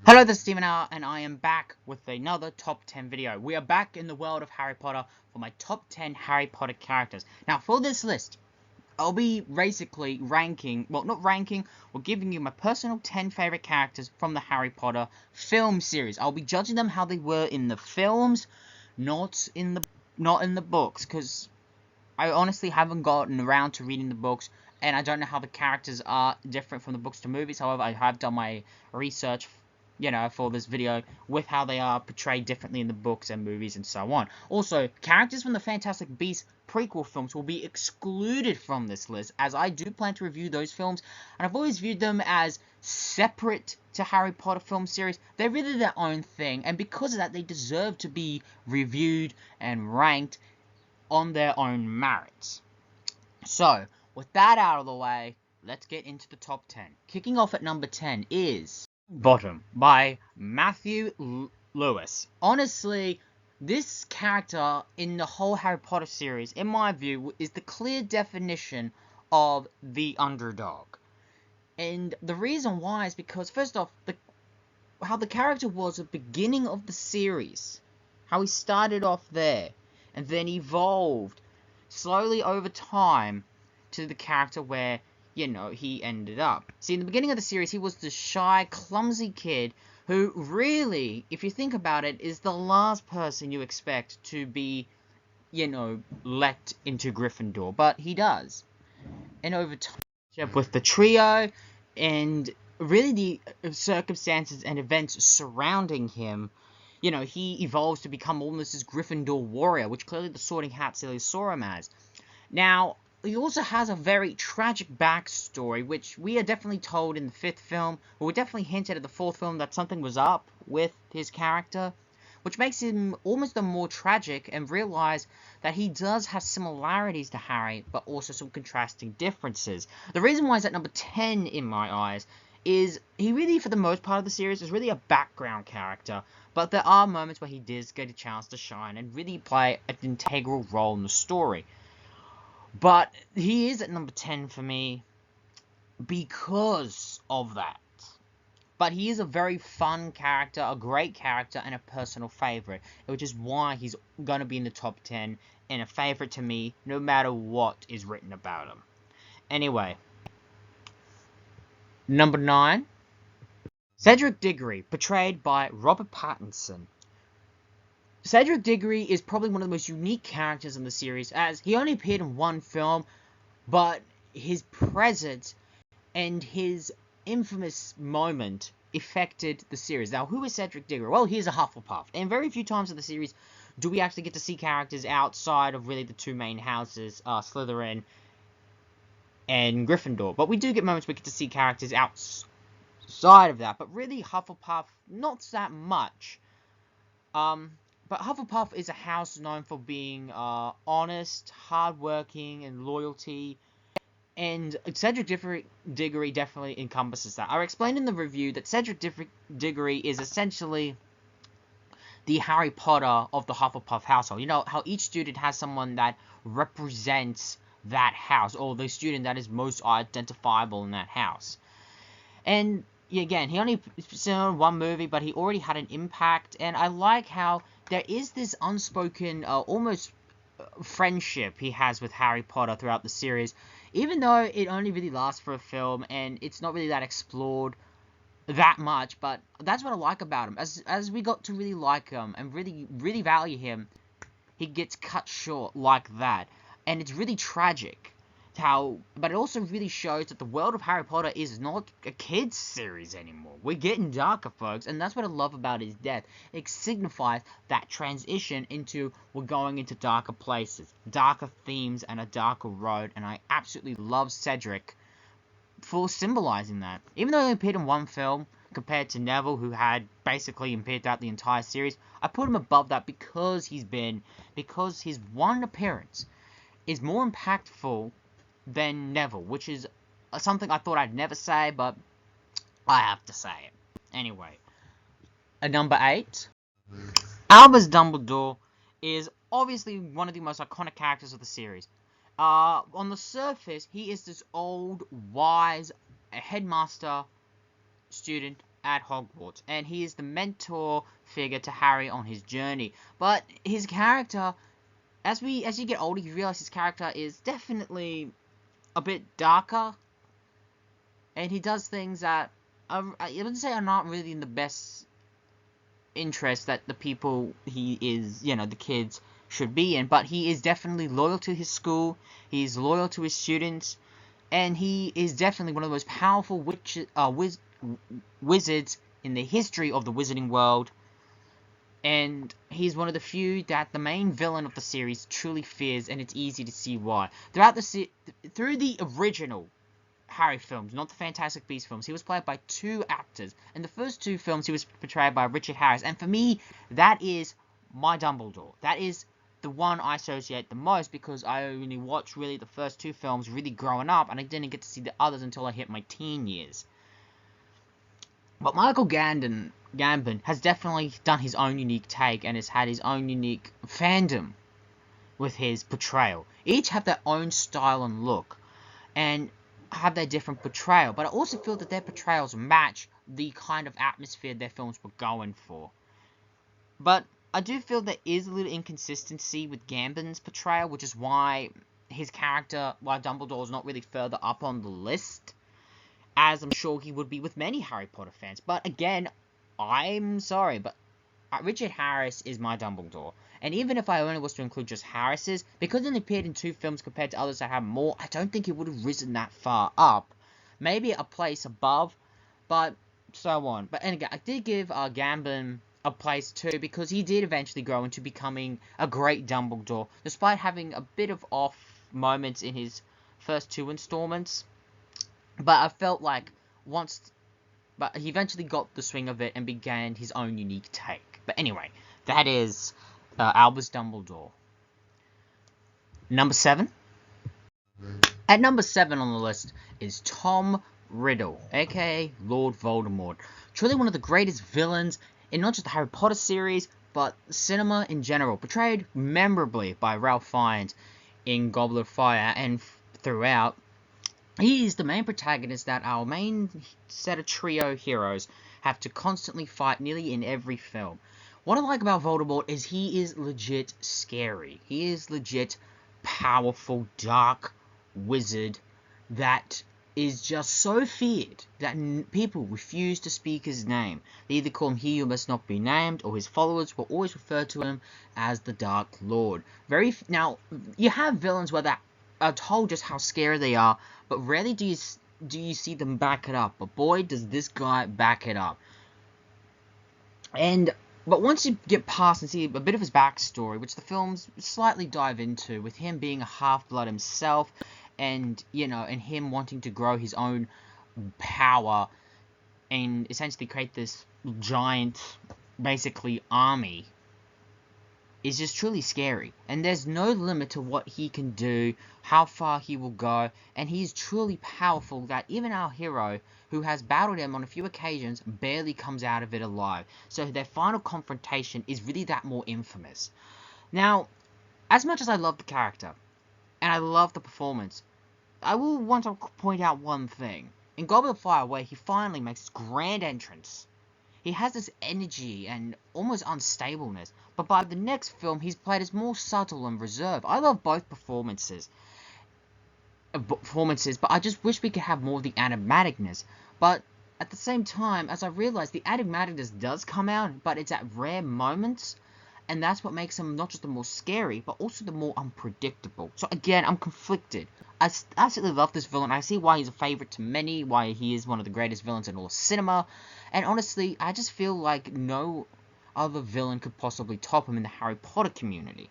Hello, this is Steven R, and I am back with another top 10 video. We are back in the world of Harry Potter for my top 10 Harry Potter characters. Now, for this list, I'll be basically ranking, well, not ranking, or giving you my personal 10 favorite characters from the Harry Potter film series. I'll be judging them how they were in the films, not in the books, because I honestly haven't gotten around to reading the books, and I don't know how the characters are different from the books to movies. However, I have done my research, for this video with how they are portrayed differently in the books and movies and so on. Also, characters from the Fantastic Beasts prequel films will be excluded from this list, as I do plan to review those films, and I've always viewed them as separate to Harry Potter film series. They're really their own thing, and because of that, they deserve to be reviewed and ranked on their own merits. So, with that out of the way, let's get into the top 10. Kicking off at number 10 is Bottom by Matthew Lewis. Honestly, this character in the whole Harry Potter series, in my view, is the clear definition of the underdog. And the reason why is because, first off, how the character was at the beginning of the series. How he started off there, and then evolved slowly over time to the character where he ended up. See, in the beginning of the series, he was the shy, clumsy kid who really, if you think about it, is the last person you expect to be, let into Gryffindor. But he does. And over time, with the trio, and really the circumstances and events surrounding him, he evolves to become almost this Gryffindor warrior, which clearly the Sorting Hat series saw him as. Now, he also has a very tragic backstory, which we are definitely told in the 5th film, or we definitely hinted at the 4th film that something was up with his character, which makes him almost more tragic, and realize that he does have similarities to Harry, but also some contrasting differences. The reason why he's at number 10 in my eyes is he really, for the most part of the series, is really a background character, but there are moments where he does get a chance to shine and really play an integral role in the story. But he is at number 10 for me because of that. But he is a very fun character, a great character, and a personal favorite, which is why he's going to be in the top 10 and a favorite to me, no matter what is written about him. Anyway, number 9, Cedric Diggory, portrayed by Robert Pattinson. Cedric Diggory is probably one of the most unique characters in the series, as he only appeared in one film, but his presence and his infamous moment affected the series. Now, who is Cedric Diggory? Well, he is a Hufflepuff, and very few times in the series do we actually get to see characters outside of really the two main houses, Slytherin and Gryffindor. But we do get moments where we get to see characters outside of that, but really Hufflepuff, not that much. But Hufflepuff is a house known for being honest, hardworking, and loyalty. And Cedric Diggory definitely encompasses that. I explained in the review that Cedric Diggory is essentially the Harry Potter of the Hufflepuff household. You know, how each student has someone that represents that house, or the student that is most identifiable in that house. And again, he only appeared in one movie, but he already had an impact, and I like how there is this unspoken, almost friendship he has with Harry Potter throughout the series, even though it only really lasts for a film, and it's not really that explored that much, but that's what I like about him. As we got to really like him, and really value him, he gets cut short like that, and it's really tragic. But it also really shows that the world of Harry Potter is not a kid's series anymore. We're getting darker, folks, and that's what I love about his death. It signifies that transition into, we're going into darker places, darker themes, and a darker road, and I absolutely love Cedric for symbolizing that. Even though he appeared in one film, compared to Neville, who had basically appeared throughout the entire series, I put him above that because his one appearance is more impactful than Neville, which is something I thought I'd never say, but I have to say it. Anyway, at number 8, Albus Dumbledore is obviously one of the most iconic characters of the series. On the surface, he is this old, wise headmaster student at Hogwarts, and he is the mentor figure to Harry on his journey. But his character, as you get older, you realize his character is definitely a bit darker, and he does things that I wouldn't say are not really in the best interest that the people he is, the kids should be in. But he is definitely loyal to his school. He's loyal to his students, and he is definitely one of the most powerful wizards in the history of the wizarding world. And he's one of the few that the main villain of the series truly fears, and it's easy to see why. Through the original Harry films, not the Fantastic Beasts films, he was played by two actors. In the first two films, he was portrayed by Richard Harris, and for me, that is my Dumbledore. That is the one I associate the most, because I only watched really the first two films really growing up, and I didn't get to see the others until I hit my teen years. But Michael Gambon has definitely done his own unique take, and has had his own unique fandom with his portrayal. Each have their own style and look, and have their different portrayal, but I also feel that their portrayals match the kind of atmosphere their films were going for. But I do feel there is a little inconsistency with Gambon's portrayal, which is why his character, why Dumbledore is not really further up on the list, as I'm sure he would be with many Harry Potter fans. But again, I'm sorry, but Richard Harris is my Dumbledore. And even if I only was to include just Harris's, because he only appeared in two films compared to others that have more, I don't think he would have risen that far up. Maybe a place above, but so on. But and again, I did give Gambon a place too, because he did eventually grow into becoming a great Dumbledore, despite having a bit of off moments in his first two installments. But I felt like but he eventually got the swing of it and began his own unique take. But anyway, that is Albus Dumbledore. Number 7. At number 7 on the list is Tom Riddle, aka Lord Voldemort. Truly one of the greatest villains in not just the Harry Potter series, but cinema in general. Portrayed memorably by Ralph Fiennes in Goblet of Fire and throughout. He is the main protagonist that our main set of trio heroes have to constantly fight nearly in every film. What I like about Voldemort is he is legit scary. He is legit powerful, dark wizard that is just so feared that people refuse to speak his name. They either call him he who must not be named, or his followers will always refer to him as the Dark Lord. Now, you have villains where that are told just how scary they are, but rarely do you see them back it up. But boy, does this guy back it up. But once you get past and see a bit of his backstory, which the films slightly dive into, with him being a half-blood himself, and and him wanting to grow his own power and essentially create this giant, basically, army, is just truly scary. And there's no limit to what he can do, how far he will go, and he's truly powerful that even our hero, who has battled him on a few occasions, barely comes out of it alive. So their final confrontation is really that more infamous. Now, as much as I love the character, and I love the performance, I will want to point out one thing. In Goblet of Fire, where he finally makes his grand entrance, he has this energy and almost unstableness, but by the next film, he's played as more subtle and reserved. I love both performances, but I just wish we could have more of the animaticness. But at the same time, as I realize, the animaticness does come out, but it's at rare moments, and that's what makes him not just the more scary, but also the more unpredictable. So again, I'm conflicted. I absolutely love this villain. I see why he's a favorite to many, why he is one of the greatest villains in all of cinema, and honestly, I just feel like no other villain could possibly top him in the Harry Potter community.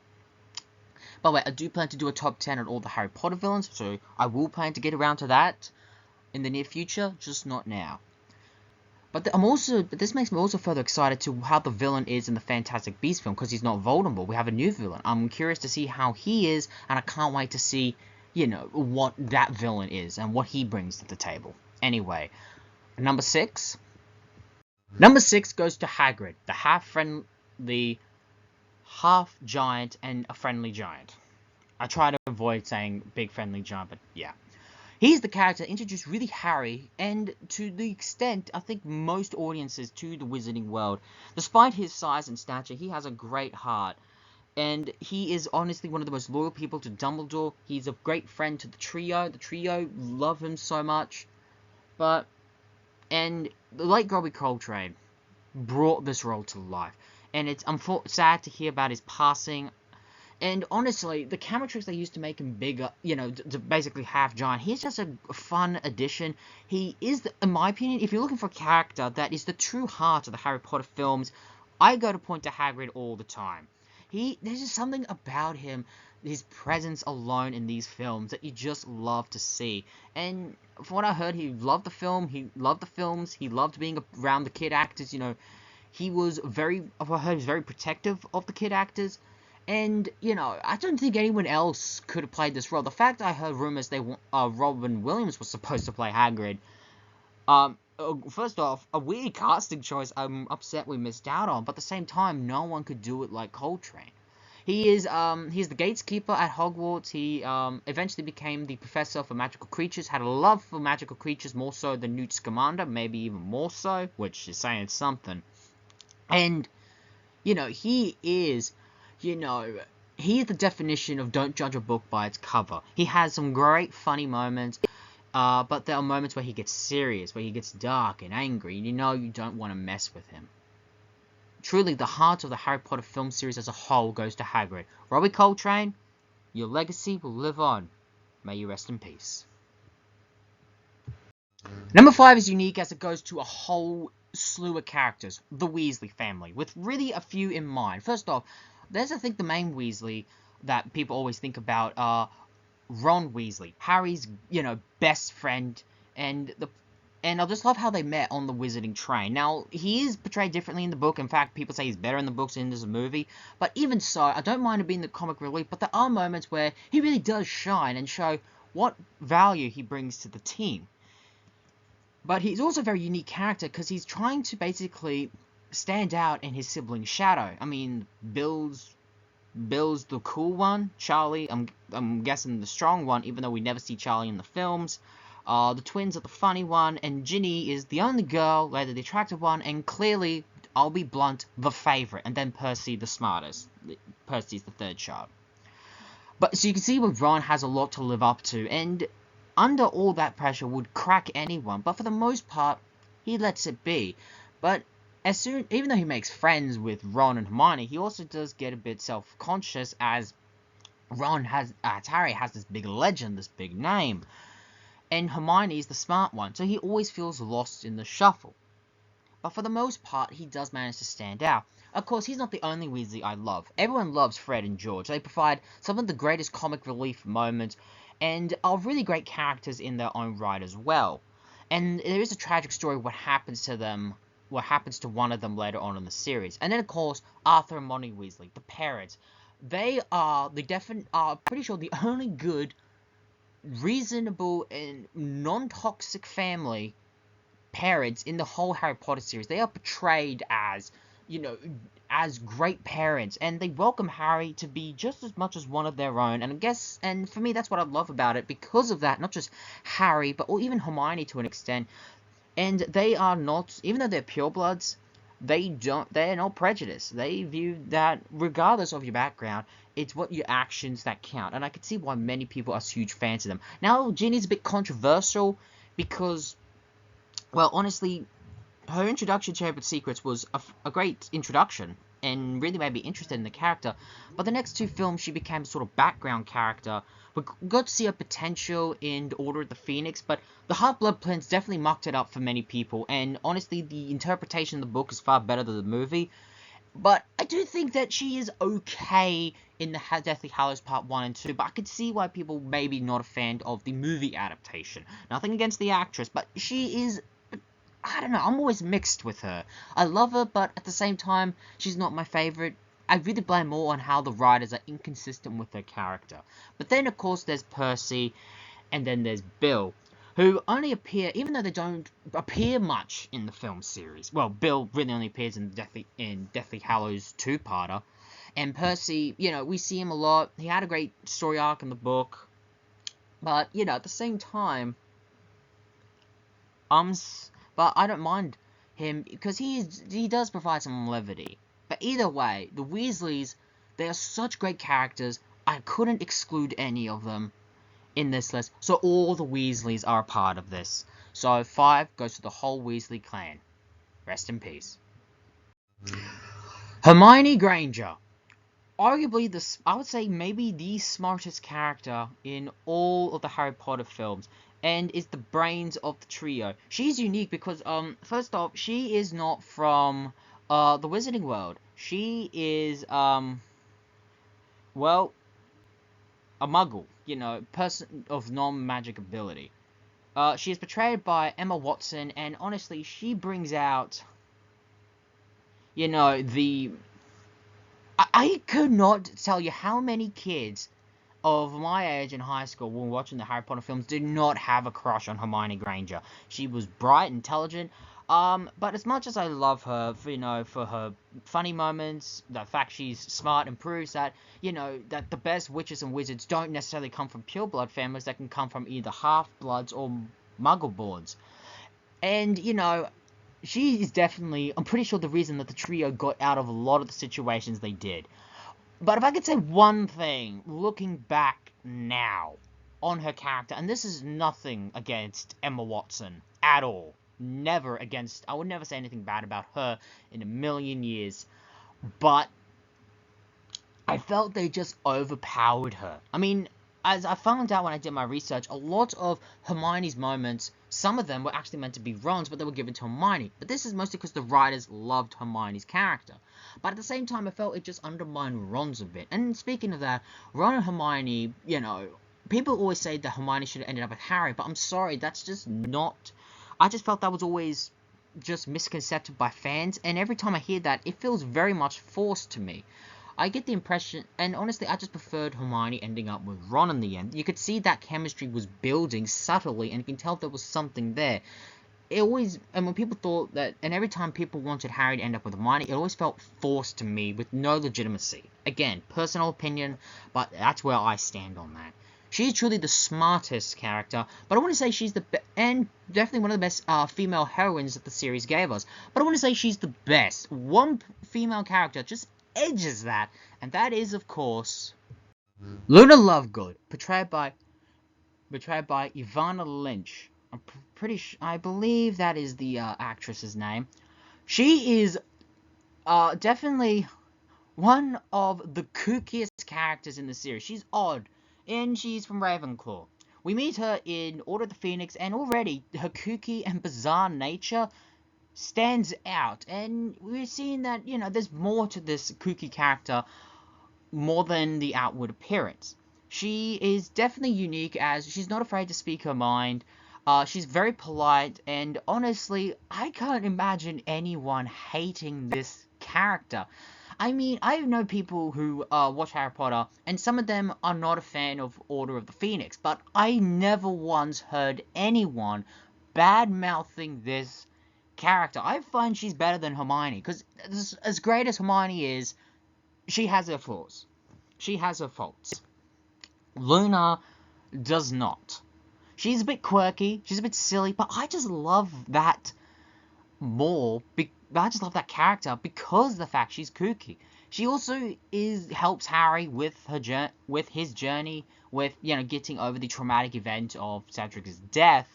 By the way, I do plan to do a top 10 on all the Harry Potter villains, so I will plan to get around to that in the near future, just not now. But this makes me also further excited to how the villain is in the Fantastic Beasts film, because he's not Voldemort. We have a new villain. I'm curious to see how he is, and I can't wait to see, what that villain is and what he brings to the table. Anyway, number 6. Number 6 goes to Hagrid, the half giant and a friendly giant. I try to avoid saying big friendly giant, but yeah. He's the character that introduced really Harry, and to the extent, I think most audiences to the Wizarding World. Despite his size and stature, he has a great heart. And he is honestly one of the most loyal people to Dumbledore. He's a great friend to the trio. The trio love him so much. And the late Robbie Coltrane brought this role to life. And it's sad to hear about his passing. And honestly, the camera tricks they used to make him bigger, to basically half giant, he's just a fun addition. He is, in my opinion, if you're looking for a character that is the true heart of the Harry Potter films, I go to point to Hagrid all the time. There's just something about him, his presence alone in these films that you just love to see. And from what I heard, he loved the film, he loved the films, he loved being around the kid actors, He was very protective of the kid actors. And, I don't think anyone else could have played this role. The fact I heard rumors Robin Williams was supposed to play Hagrid, first off, a weird casting choice I'm upset we missed out on, but at the same time, no one could do it like Coltrane. He's the gatekeeper at Hogwarts. He eventually became the professor for magical creatures, had a love for magical creatures more so than Newt Scamander, maybe even more so, which is saying something. And, he is, he is the definition of don't judge a book by its cover. He has some great funny moments. But there are moments where he gets serious, where he gets dark and angry, and you don't want to mess with him. Truly, the heart of the Harry Potter film series as a whole goes to Hagrid. Robbie Coltrane, your legacy will live on. May you rest in peace. Number 5 is unique as it goes to a whole slew of characters, the Weasley family, with really a few in mind. First off, there's, I think, the main Weasley that people always think about, Ron Weasley, Harry's, best friend, and I just love how they met on the Wizarding train. Now, he is portrayed differently in the book. In fact, people say he's better in the books than in the movie. But even so, I don't mind him being the comic relief, but there are moments where he really does shine and show what value he brings to the team. But he's also a very unique character because he's trying to basically stand out in his sibling's shadow. I mean, Bill's the cool one. Charlie, I'm guessing the strong one, even though we never see Charlie in the films. The twins are the funny one, and Ginny is the only girl, later the attractive one, and clearly, I'll be blunt, the favourite, and then Percy the smartest. Percy's the third child. But, so you can see where Ron has a lot to live up to, and under all that pressure would crack anyone, but for the most part, he lets it be. But even though he makes friends with Ron and Hermione, he also does get a bit self-conscious as Harry has this big legend, this big name. And Hermione is the smart one, so he always feels lost in the shuffle. But for the most part, he does manage to stand out. Of course, he's not the only Weasley I love. Everyone loves Fred and George. They provide some of the greatest comic relief moments, and are really great characters in their own right as well. And there is a tragic story of what happens to one of them later on in the series. And then, of course, Arthur and Molly Weasley, the parents. They are pretty sure the only good, reasonable, and non-toxic family parents in the whole Harry Potter series. They are portrayed as, as great parents, and they welcome Harry to be just as much as one of their own. And for me, that's what I love about it. Because of that, not just Harry, but even Hermione to an extent. And they are not, even though they're purebloods, they're not prejudiced. They view that regardless of your background, it's what your actions that count. And I can see why many people are huge fans of them. Now, Ginny's a bit controversial because, well, honestly, her introduction to Chamber of Secrets was a great introduction and really made me interested in the character. But the next 2 films, she became a sort of background character. We got to see her potential in Order of the Phoenix, but the Half-Blood Prince definitely mucked it up for many people. And honestly, the interpretation of the book is far better than the movie. But I do think that she is okay in the Deathly Hallows Part 1 and 2, but I could see why people may be not a fan of the movie adaptation. Nothing against the actress, but she is, I don't know, I'm always mixed with her. I love her, but at the same time, she's not my favourite. I really blame more on how the writers are inconsistent with their character. But then, of course, there's Percy, and then there's Bill, who only appear, even though they don't appear much in the film series. Well, Bill really only appears in Deathly Hallows 2-parter. And Percy, we see him a lot. He had a great story arc in the book. But, you know, at the same time, but I don't mind him, because he does provide some levity. But either way, the Weasleys, they are such great characters, I couldn't exclude any of them in this list, so all the Weasleys are a part of this. So 5 goes to the whole Weasley clan. Rest in peace. Hermine Granger. Arguably, I would say maybe the smartest character in all of the Harry Potter films, and is the brains of the trio. She's unique because, first off, she is not from, the Wizarding World. She is, well, a muggle, you know, person of non-magic ability. She is portrayed by Emma Watson, and honestly, she brings out, you know, I could not tell you how many kids of my age in high school when watching the Harry Potter films did not have a crush on Hermione Granger. She was bright, intelligent, but as much as I love her for, you know, for her funny moments, the fact she's smart and proves that, you know, that the best witches and wizards don't necessarily come from pureblood families, they can come from either half-bloods or muggle-borns. And, you know, she is definitely, I'm pretty sure, the reason that the trio got out of a lot of the situations they did. But if I could say one thing, looking back now on her character, and this is nothing against Emma Watson at all. I would never say anything bad about her in a million years. But I felt they just overpowered her. I mean, as I found out when I did my research, a lot of Hermione's moments, some of them were actually meant to be Ron's, but they were given to Hermione. But this is mostly because the writers loved Hermione's character. But at the same time, I felt it just undermined Ron's a bit. And speaking of that, Ron and Hermione, you know, people always say that Hermione should have ended up with Harry, but I'm sorry, that's just not... I just felt that was always just misconceived by fans, and every time I hear that, it feels very much forced to me. I get the impression, and honestly, I just preferred Hermione ending up with Ron in the end. You could see that chemistry was building subtly, and you can tell there was something there. It always, and when people thought that, and every time people wanted Harry to end up with Hermione, it always felt forced to me with no legitimacy. Again, personal opinion, but that's where I stand on that. She's truly the smartest character, but I want to say she's and definitely one of the best female heroines that the series gave us. But I want to say she's the best. One female character just edges that, and that is, of course, Luna Lovegood, portrayed by Ivana Lynch. I believe that is the actress's name. She is definitely one of the kookiest characters in the series. She's odd, and she's from Ravenclaw. We meet her in Order of the Phoenix, and already her kooky and bizarre nature stands out. And we're seeing that, you know, there's more to this kooky character more than the outward appearance. She is definitely unique, as she's not afraid to speak her mind. She's very polite, and honestly, I can't imagine anyone hating this character. I mean, I know people who watch Harry Potter, and some of them are not a fan of Order of the Phoenix, but I never once heard anyone bad-mouthing this character. I find she's better than Hermione, because as great as Hermione is, she has her flaws. She has her faults. Luna does not. She's a bit quirky, she's a bit silly, but I just love that more. I just love that character because of the fact she's kooky. She also helps Harry with his journey with, you know, getting over the traumatic event of Cedric's death.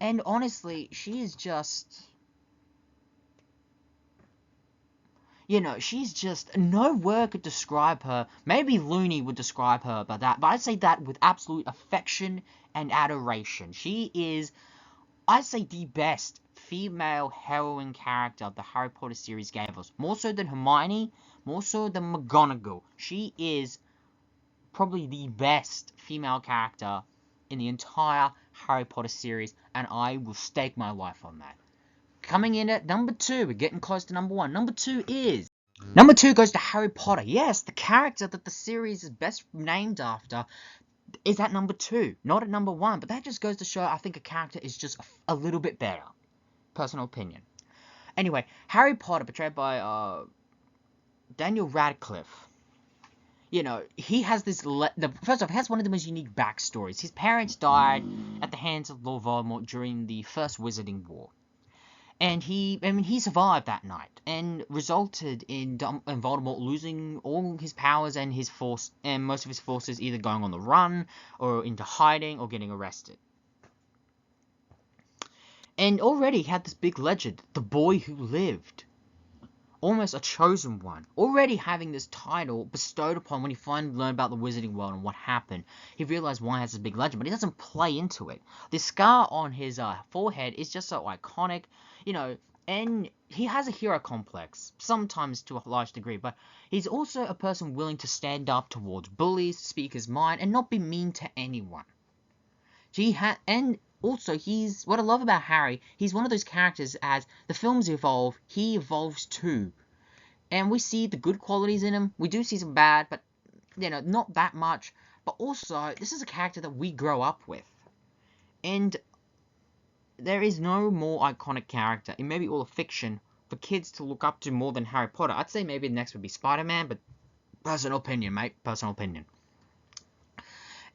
And honestly, she is just, you know, she's just, no word could describe her. Maybe Looney would describe her about that, but I'd say that with absolute affection and adoration. She is, I'd say, the best female heroine character the Harry Potter series gave us. More so than Hermione, more so than McGonagall. She is probably the best female character in the entire Harry Potter series, and I will stake my life on that. Coming in at number 2, we're getting close to number 1. Number 2 goes to Harry Potter. Yes, the character that the series is best named after is at number 2, not at number 1. But that just goes to show I think a character is just a little bit better. Personal opinion. Anyway, Harry Potter, portrayed by Daniel Radcliffe. you know, he has this, first off, he has one of the most unique backstories. His parents died at the hands of Lord Voldemort during the First Wizarding War. And he survived that night, and resulted in Voldemort losing all his powers and his force, and most of his forces either going on the run, or into hiding, or getting arrested. And already he had this big legend, the boy who lived. Almost a chosen one, already having this title bestowed upon when he finally learned about the wizarding world and what happened. He realized why he has this big legend, but he doesn't play into it. The scar on his forehead is just so iconic, you know, and he has a hero complex, sometimes to a large degree, but he's also a person willing to stand up towards bullies, speak his mind, and not be mean to anyone. And also, what I love about Harry, he's one of those characters, as the films evolve, he evolves too. And we see the good qualities in him. We do see some bad, but, you know, not that much. But also, this is a character that we grow up with. And there is no more iconic character in maybe all of fiction for kids to look up to more than Harry Potter. I'd say maybe the next would be Spider-Man, but personal opinion, mate. Personal opinion.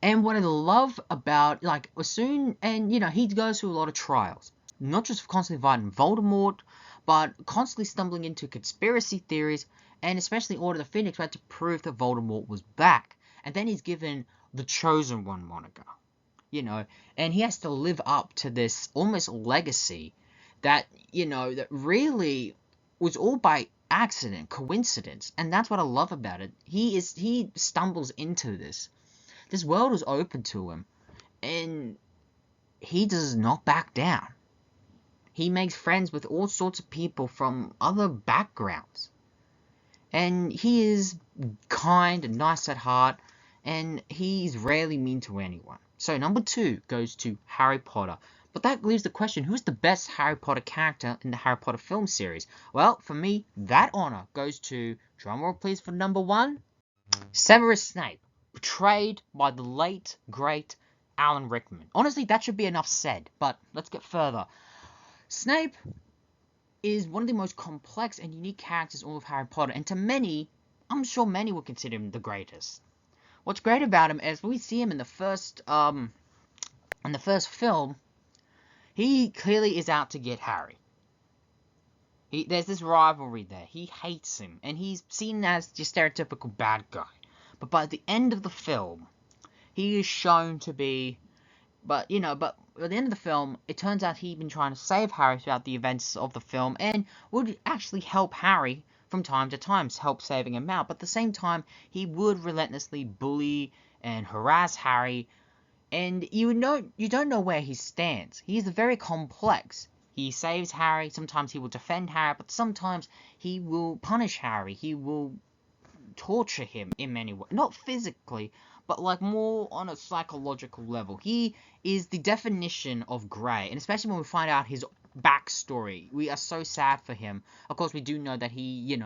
And what I love about, like, and, you know, he goes through a lot of trials. Not just constantly fighting Voldemort, but constantly stumbling into conspiracy theories, and especially Order of the Phoenix, who had to prove that Voldemort was back. And then he's given the Chosen One moniker, you know, and he has to live up to this almost legacy that, you know, that really was all by accident, coincidence, and that's what I love about it. He stumbles into this. This world is open to him, and he does not back down. He makes friends with all sorts of people from other backgrounds. And he is kind and nice at heart, and he's rarely mean to anyone. So number 2 goes to Harry Potter. But that leaves the question, who's the best Harry Potter character in the Harry Potter film series? Well, for me, that honor goes to, drumroll please for number 1, Severus Snape, portrayed by the late, great Alan Rickman. Honestly, that should be enough said, but let's get further. Snape is one of the most complex and unique characters in all of Harry Potter, and to many, I'm sure many would consider him the greatest. What's great about him is we see him in the first film, he clearly is out to get Harry. There's this rivalry there. He hates him, and he's seen as the stereotypical bad guy. But by the end of the film, he is shown to be, but at the end of the film, it turns out he'd been trying to save Harry throughout the events of the film, and would actually help Harry from time to time, help saving him out. But at the same time, he would relentlessly bully and harass Harry, and you don't know where he stands. He's very complex. He saves Harry, sometimes he will defend Harry, but sometimes he will punish Harry. He will torture him in many ways. Not physically, but like more on a psychological level. He is the definition of grey, and especially when we find out his backstory, we are so sad for him. Of course, we do know that he,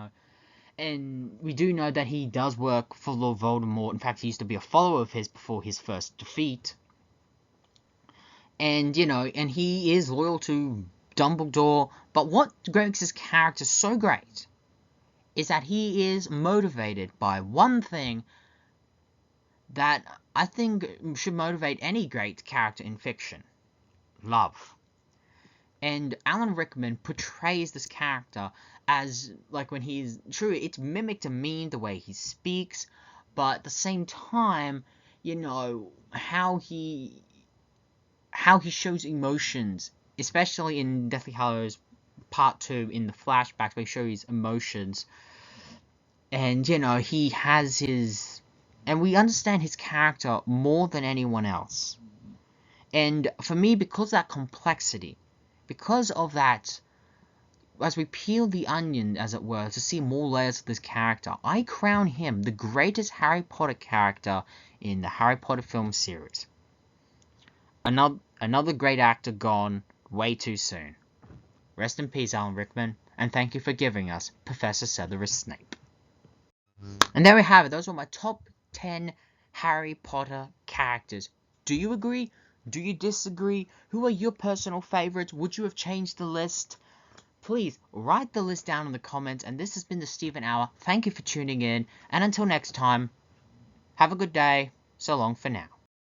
and we do know that he does work for Lord Voldemort. In fact, he used to be a follower of his before his first defeat. And, and he is loyal to Dumbledore. But what makes his character so great is that he is motivated by one thing that I think should motivate any great character in fiction: love. And Alan Rickman portrays this character as, like, when he's true, it's mimicked to mean the way he speaks, but at the same time, how he shows emotions, especially in Deathly Hallows Part 2 in the flashbacks, where he shows his emotions. And, he has his... And we understand his character more than anyone else. And for me, because of that complexity, because of that, as we peel the onion, as it were, to see more layers of this character, I crown him the greatest Harry Potter character in the Harry Potter film series. Another great actor gone way too soon. Rest in peace, Alan Rickman, and thank you for giving us Professor Severus Snape. And there we have it. Those were my top 10 Harry Potter characters. Do you agree? Do you disagree? Who are your personal favorites? Would you have changed the list? Please write the list down in the comments. And this has been the Stephen Hour. Thank you for tuning in. And until next time, Have a good day. So long for now.